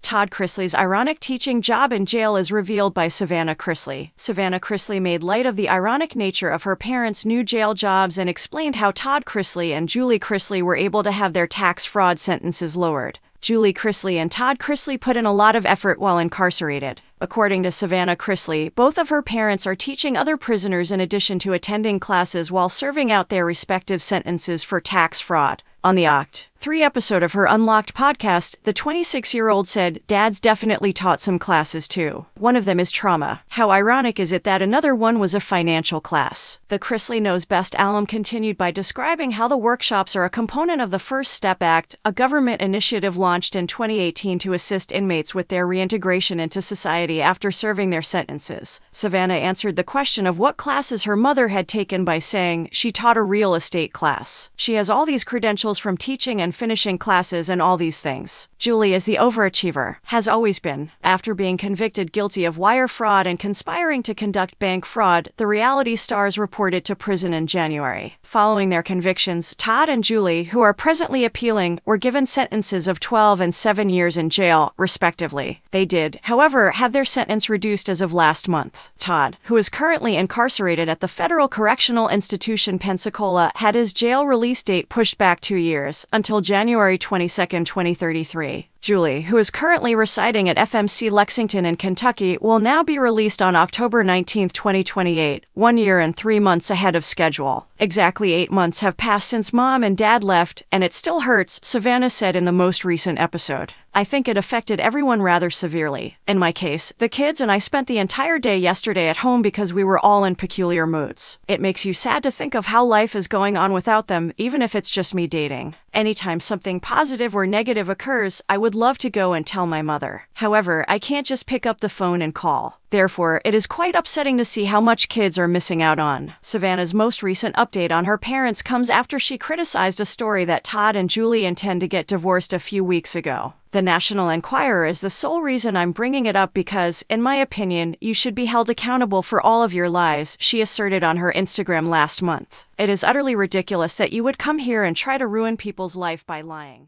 Todd Chrisley's ironic teaching job in jail is revealed by Savannah Chrisley. Savannah Chrisley made light of the ironic nature of her parents' new jail jobs and explained how Todd Chrisley and Julie Chrisley were able to have their tax fraud sentences lowered. Julie Chrisley and Todd Chrisley put in a lot of effort while incarcerated. According to Savannah Chrisley, both of her parents are teaching other prisoners in addition to attending classes while serving out their respective sentences for tax fraud. On the Oct. 3 episode of her Unlocked podcast, the 26-year-old said, "Dad's definitely taught some classes too. One of them is trauma. How ironic is it that another one was a financial class?" The Chrisley Knows Best alum continued by describing how the workshops are a component of the First Step Act, a government initiative launched in 2018 to assist inmates with their reintegration into society after serving their sentences. Savannah answered the question of what classes her mother had taken by saying, "She taught a real estate class. She has all these credentials from teaching and finishing classes and all these things." Julie is the overachiever, has always been. After being convicted guilty of wire fraud and conspiring to conduct bank fraud, the reality stars reported to prison in January. Following their convictions, Todd and Julie, who are presently appealing, were given sentences of 12 and 7 years in jail, respectively. They did, however, have their sentence reduced as of last month. Todd, who is currently incarcerated at the Federal Correctional Institution Pensacola, had his jail release date pushed back 2 years, until January 22, 2033. Julie, who is currently residing at FMC Lexington in Kentucky, will now be released on October 19, 2028, 1 year and 3 months ahead of schedule. Exactly 8 months have passed since Mom and Dad left, and it still hurts, Savannah said in the most recent episode. "I think it affected everyone rather severely. In my case, the kids and I spent the entire day yesterday at home because we were all in peculiar moods. It makes you sad to think of how life is going on without them, even if it's just me dating. Anytime something positive or negative occurs, I would love to go and tell my mother. However, I can't just pick up the phone and call. Therefore, it is quite upsetting to see how much kids are missing out on." Savannah's most recent update on her parents comes after she criticized a story that Todd and Julie intend to get divorced a few weeks ago. The National Enquirer is the sole reason I'm bringing it up because, in my opinion, you should be held accountable for all of your lies, she asserted on her Instagram last month. "It is utterly ridiculous that you would come here and try to ruin people's life by lying."